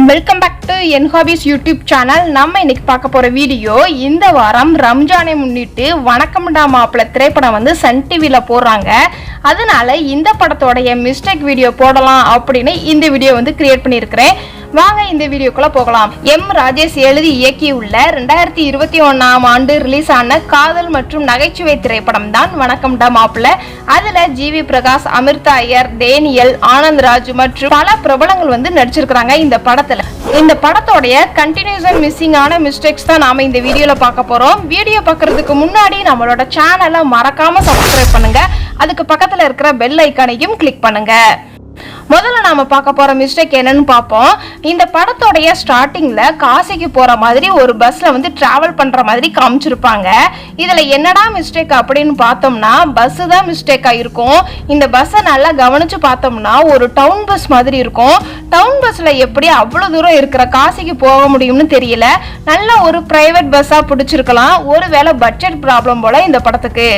Welcome back to என் hobbies YouTube channel. நம்ம இன்னைக்கு பார்க்க போற வீடியோ, இந்த வாரம் ரம்ஜானை முன்னிட்டு வணக்கம்டா மாப்பிள்ள திரைப்படம் வந்து சன் டிவில போடுறாங்க. அதனால இந்த படத்தோடைய மிஸ்டேக் வீடியோ போடலாம் அப்படின்னு இந்த வீடியோ வந்து கிரியேட் பண்ணியிருக்கிறேன். வாங்க இந்த வீடியோக்குள்ள போகலாம். எம் ராஜேஷ் எழுதி இயக்கியுள்ள 2021ஆம் ஆண்டு ரிலீஸ் ஆன காதல் மற்றும் நகைச்சுவை திரைப்படம் தான் வணக்கம்டா மாப்பிள்ள. அதுல ஜிவி பிரகாஷ், அமிர்தா ஐயர், டேனியல், ஆனந்த் ராஜ் மற்றும் பல பிரபலங்கள் வந்து நடிச்சிருக்காங்க இந்த படத்துல. இந்த படத்தோடைய கண்டினியூஸ் மிஸ்ஸிங் ஆன மிஸ்டேக்ஸ் தான் நாம இந்த வீடியோல பார்க்க போறோம். வீடியோ பார்க்கறதுக்கு முன்னாடி நம்மளோட சேனலை மறக்காம சப்ஸ்கிரைப் பண்ணுங்க. அதுக்கு பக்கத்துல இருக்கிற பெல் ஐகானையும் கிளிக் பண்ணுங்க. முதல்ல நாம பார்க்க போற மிஸ்டேக் என்னன்னு பார்ப்போம். இந்த படத்தோடைய ஸ்டார்டிங்ல காசிக்கு போற மாதிரி ஒரு பஸ்ல வந்து டிராவல் பண்ற மாதிரி காமிச்சிருப்பாங்க. இதுல என்னடா மிஸ்டேக் அப்படின்னு பார்த்தோம்னா பஸ் தான் மிஸ்டேக்கா இருக்கும். இந்த பஸ்ஸை நல்லா கவனிச்சு பார்த்தோம்னா ஒரு டவுன் பஸ் மாதிரி இருக்கும். டவுன் பஸ்ல எப்படி அவ்வளவு தூரம் இருக்கிற காசிக்கு போக முடியும்னு தெரியல. நல்ல ஒரு பிரைவேட் பஸ்ஸா பிடிச்சிருக்கலாம். ஒருவேளை பட்ஜெட் ப்ராப்ளம் போல இந்த படத்துக்கு.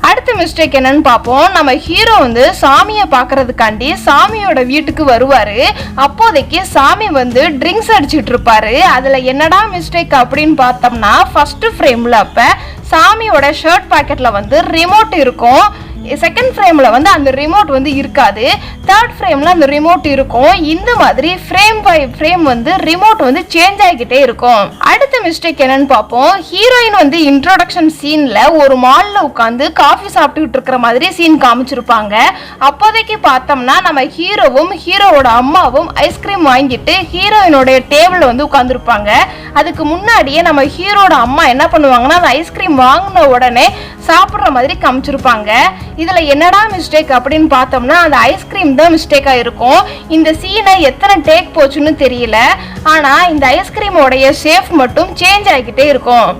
அடுத்த மிஸ்டேக் என்னன்னு பார்ப்போம். நம்ம ஹீரோ வந்து சாமியை பார்க்கறதுக்காண்டி சாமியோட வீட்டுக்கு வருவாரு. அப்போதைக்கு சாமி வந்து ட்ரிங்க்ஸ் அடிச்சுட்டு இருப்பாரு. அதுல என்னடா மிஸ்டேக் அப்படின்னு பார்த்தோம்னா ஃபர்ஸ்ட் ஃப்ரேம்ல அப்ப சாமியோட ஷர்ட் பாக்கெட்ல வந்து ரிமோட் இருக்கும். செகண்ட் ஃப்ரேம்ல வந்து அந்த ரிமோட் வந்து இருக்காது. தேர்ட் ஃப்ரேம்ல அந்த ரிமோட் இருக்கும். இந்த மாதிரி ஃப்ரேம் பை ஃப்ரேம் வந்து ரிமோட் வந்து சேஞ்ச் ஆகிக்கிட்டே இருக்கும். அடுத்த மிஸ்டேக் என்னன்னு பார்ப்போம். ஹீரோயின் வந்து இன்ட்ரோடக்ஷன் சீன்ல ஒரு மால்ல உட்காந்து காஃபி சாப்பிட்டுக்கிட்டு இருக்கிற மாதிரி சீன் காமிச்சிருப்பாங்க. அப்போதைக்கு பார்த்தோம்னா நம்ம ஹீரோவும் ஹீரோவோட அம்மாவும் ஐஸ்கிரீம் வாங்கிட்டு ஹீரோயினோட டேபிள் வந்து உட்காந்துருப்பாங்க. அதுக்கு முன்னாடியே நம்ம ஹீரோட அம்மா என்ன பண்ணுவாங்கன்னா அந்த ஐஸ்கிரீம் வாங்கின உடனே சாப்பிட்ற மாதிரி காமிச்சிருப்பாங்க. இதுல என்னடா மிஸ்டேக் அப்படின்னு பார்த்தோம்னா அந்த ஐஸ்கிரீம் தான் மிஸ்டேக்கா இருக்கும். இந்த சீனை எத்தனை டேக் போச்சுன்னு தெரியல. ஆனா இந்த ஐஸ்கிரீமோடைய ஷேப் மட்டும் சேஞ்ச் ஆகிக்கிட்டே இருக்கும்.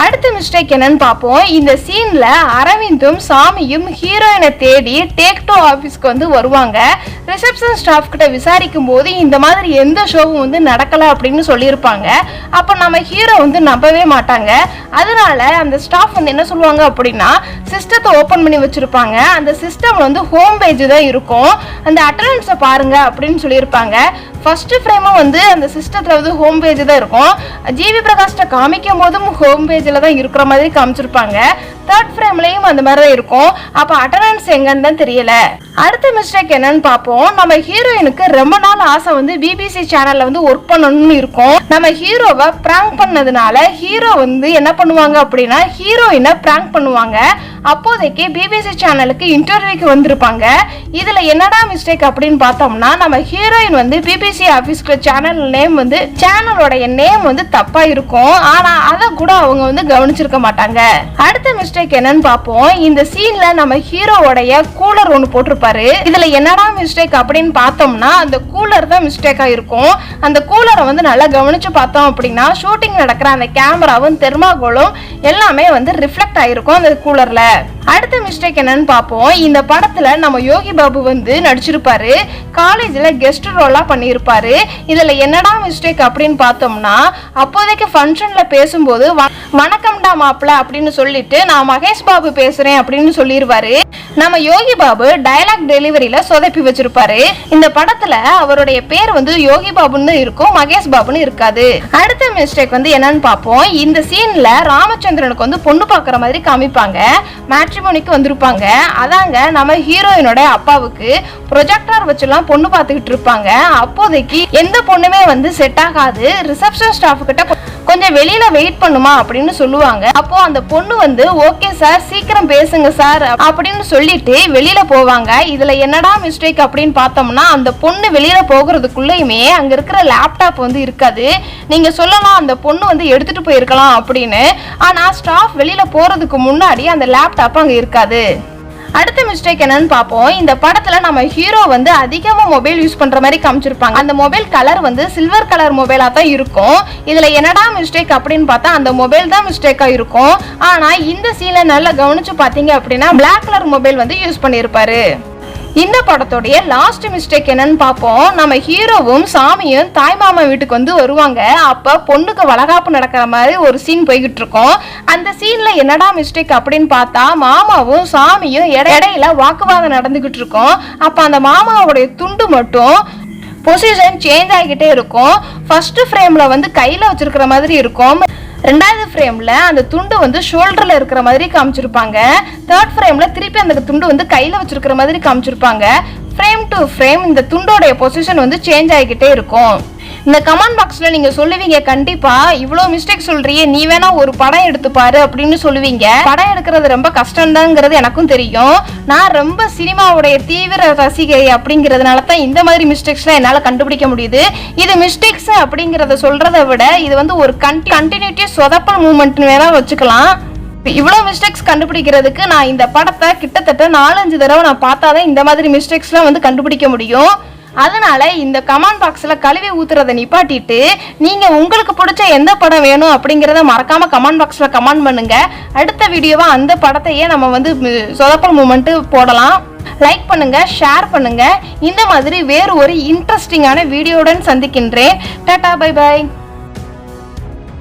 அடுத்த மிஸ்டேக் என்னன்னு பார்ப்போம். இந்த சீன்ல அரவிந்தும் சாமியும் ஹீரோயினை தேடி டேக் 2 ஆபீஸ்க்கு வந்து வருவாங்க. ரிசப்ஷன் ஸ்டாஃப் கிட்ட விசாரிக்கும் போது இந்த மாதிரி எந்த ஷோவும் வந்து நடக்கல அப்படின்னு சொல்லியிருப்பாங்க. அப்ப நம்ம ஹீரோ வந்து நம்பவே மாட்டாங்க. அதனால அந்த ஸ்டாஃப் வந்து என்ன சொல்லுவாங்க அப்படின்னா சிஸ்டத்தை ஓபன் பண்ணி வச்சிருப்பாங்க. அந்த சிஸ்டம் வந்து ஹோம் பேஜ் தான் இருக்கும். அந்த அட்டெண்டன்ஸை பாருங்க அப்படின்னு சொல்லியிருப்பாங்க. ஃபர்ஸ்ட் ஃப்ரேமும் வந்து அந்த சிஸ்டத்துல வந்து ஹோம் பேஜ் தான் இருக்கும். ஜிவி பிரகாஷ்ட காமிக்கும் போதும் ஹோம் பேஜ்ல தான் இருக்கிற மாதிரி காமிச்சிருப்பாங்க. தேர்ட் ஃப்ரேம்லயும் அந்த மாதிரி தான் இருக்கும். அப்ப அட்டெண்டன்ஸ் எங்கன்னு தான் தெரியல. அடுத்த மிஸ்டேக் என்னன்னு பார்ப்போம். நம்ம ஹீரோயினுக்கு ரொம்ப நாள் ஆசை வந்து பிபிசி சேனல்ல வந்து ஒர்க் பண்ணணும்னு இருக்கும். நம்ம ஹீரோவை பிராங்க் பண்ணதுனால ஹீரோ வந்து என்ன பண்ணுவாங்க அப்படின்னா ஹீரோயினை பிராங்க் பண்ணுவாங்க. அப்போதைக்கு பிபிசி சேனலுக்கு இன்டர்வியூக்கு வந்திருப்பாங்க. இதுல என்னடா மிஸ்டேக் அப்படின்னு பார்த்தோம்னா நம்ம ஹீரோயின் வந்து பிபிசி ஆபீஸ்க்கு சேனல் நேம் வந்து சேனலோடைய நேம் வந்து தப்பா இருக்கும். ஆனா அதை கூட அவங்க வந்து கவனிச்சிருக்க மாட்டாங்க. அடுத்த மிஸ்டேக் என்னன்னு பார்ப்போம். இந்த சீன்ல நம்ம ஹீரோவோடைய கூலர் ஒன்று போட்டிருப்பாரு. இதுல என்னடா மிஸ்டேக் அப்படின்னு பார்த்தோம்னா அந்த கூலர் தான் மிஸ்டேக்கா இருக்கும். அந்த கூலரை வந்து நல்லா கவனிச்சு பார்த்தோம் அப்படின்னா ஷூட்டிங் நடக்கிற அந்த கேமராவும் தெர்மாகோலும் எல்லாமே வந்து ரிஃப்ளெக்ட் ஆயிருக்கும் அந்த கூலர்ல. அடுத்த மிஸ்டேக் என்னன்னு பார்ப்போம். இந்த படத்துல நம்ம யோகி பாபு வந்து நடிச்சிருப்பாரு. காலேஜ்ல கெஸ்ட் ரோலா பண்ணியிருப்பாரு. இதுல என்னடா மிஸ்டேக் அப்படின்னு பார்த்தோம்னா அப்போதைக்கு ஃபங்க்ஷன்ல பேசும்போது வணக்கம்டா மாப்பிள்ள அப்படின்னு சொல்லிட்டு நான் மகேஷ் பாபு பேசுறேன் அப்படின்னு சொல்லிடுவாரு. நம்ம யோகி பாபு டயலாக் டெலிவரியில சொதப்பி வச்சிருப்பாரு. இந்த படத்துல அவருடைய பேர் வந்து யோகி பாபுன்னு இருக்கும், மகேஷ் பாபுன்னு இருக்காது. அடுத்த மிஸ்டேக் வந்து என்னன்னு பார்ப்போம். இந்த சீன்ல ராமச்சந்திரனுக்கு வந்து பொண்ணு பார்க்குற மாதிரி காமிப்பாங்க. மேட்ரிமோனிக்கு வந்திருப்பாங்க. அதாங்க நம்ம ஹீரோயினோட அப்பாவுக்கு ப்ரொஜெக்டர் வச்சுலாம் பொண்ணு பார்த்துக்கிட்டு இருப்பாங்க. அப்போதைக்கு எந்த பொண்ணுமே வந்து செட் ஆகாது. ரிசப்ஷன் ஸ்டாஃப் கிட்ட கொஞ்சம் வெளியில வெயிட் பண்ணுமா அப்படின்னு சொல்லுவாங்க. அப்போ அந்த பொண்ணு வந்து ஓகே சார் சீக்கிரம் பேசுங்க சார் அப்படின்னு சொல்லிட்டு வெளியில போவாங்க. இதுல என்னடா மிஸ்டேக் அப்படின்னு பார்த்தோம்னா அந்த பொண்ணு வெளியில போகிறதுக்குள்ளயுமே அங்க இருக்கிற லேப்டாப் வந்து இருக்காது. நீங்க சொல்லலாம் அந்த பொண்ணு வந்து எடுத்துட்டு போயிருக்கலாம் அப்படின்னு. ஆனா ஸ்டாஃப் வெளியில போறதுக்கு முன்னாடி அந்த லேப்டாப் அங்க இருக்காது. அடுத்த மிஸ்டேக் என்னன்னு பார்ப்போம். இந்த படத்துல நம்ம ஹீரோ வந்து அதிகமா மொபைல் யூஸ் பண்ற மாதிரி காமிச்சிருப்பாங்க. அந்த மொபைல் கலர் வந்து சில்வர் கலர் மொபைலா தான் இருக்கும். இதுல என்னடா மிஸ்டேக் அப்படின்னு பார்த்தா அந்த மொபைல் தான் மிஸ்டேக்கா இருக்கும். ஆனா இந்த சீனை நல்லா கவனிச்சு பாத்தீங்க அப்படின்னா பிளாக் கலர் மொபைல் வந்து யூஸ் பண்ணியிருப்பாரு. இந்த படத்தோடைய லாஸ்ட் மிஸ்டேக் என்னன்னு பார்ப்போம். நம்ம ஹீரோவும் சாமியும் தாய் மாமா வீட்டுக்கு வந்து வருவாங்க. அப்ப பொண்ணுக்கு வளகாப்பு நடக்கிற மாதிரி ஒரு சீன் போய்கிட்டு இருக்கோம். அந்த சீன்ல என்னடா மிஸ்டேக் அப்படின்னு பார்த்தா மாமாவும் சாமியும் இடையில வாக்குவாதம் நடந்துகிட்டு இருக்கோம். அப்ப அந்த மாமாவுடைய துண்டு மட்டும் பொசிஷன் சேஞ்ச் ஆகிக்கிட்டே இருக்கும். ஃபர்ஸ்ட் ஃப்ரேம்ல வந்து கையில வச்சிருக்கிற மாதிரி இருக்கும். ரெண்டாவது ஃப்ரேம்ல அந்த துண்டு வந்து ஷோல்டர்ல இருக்கிற மாதிரி காமிச்சிருப்பாங்க. தேர்ட் ஃப்ரேம்ல திருப்பி அந்த துண்டு வந்து கையில வச்சிருக்கிற மாதிரி காமிச்சிருப்பாங்க. ஃப்ரேம் டு ஃப்ரேம் இந்த துண்டோடைய பொசிஷன் வந்து சேஞ்ச் ஆகிக்கிட்டே இருக்கும். இந்த கமெண்ட் பாக்ஸ்ல நீங்க சொல்லுவீங்க, கண்டிப்பா இவ்வளோ மிஸ்டேக் சொல்றியே, நீ வேணா ஒரு படம் எடுத்து பாரு அப்படின்னு சொல்லுவீங்க. படம் எடுக்கிறது ரொம்ப கஷ்டம்தாங்கிறது எனக்கும் தெரியும். நான் ரொம்ப சினிமாவுடைய தீவிர ரசிகை அப்படிங்கிறதுனால தான் இந்த மாதிரி மிஸ்டேக்ஸ்லாம் என்னால் கண்டுபிடிக்க முடியுது. இது மிஸ்டேக்ஸ் அப்படிங்கிறத சொல்றதை விட இது வந்து ஒரு கண்டினியூட்டி சொதப்பல் மூமெண்ட்னு வேணா வச்சுக்கலாம். இவ்வளோ மிஸ்டேக்ஸ் கண்டுபிடிக்கிறதுக்கு நான் இந்த படத்தை கிட்டத்தட்ட 4-5 தடவை நான் பார்த்தாதான் இந்த மாதிரி மிஸ்டேக்ஸ்லாம் வந்து கண்டுபிடிக்க முடியும். அதனால இந்த கமெண்ட் பாக்ஸ்ல கழுவி ஊத்துறதை நிப்பாட்டிட்டு நீங்க உங்களுக்கு பிடிச்ச எந்த படம் வேணும் அப்படிங்கிறத மறக்காம கமெண்ட் பாக்ஸ்ல கமெண்ட் பண்ணுங்க. அடுத்த வீடியோவா அந்த படத்தையே நம்ம வந்து சொதப்பல் மூமெண்ட் போடலாம். லைக் பண்ணுங்க, ஷேர் பண்ணுங்க. இந்த மாதிரி வேறு ஒரு இன்ட்ரெஸ்டிங்கான வீடியோவுடன் சந்திக்கின்றேன். Tata, bye by.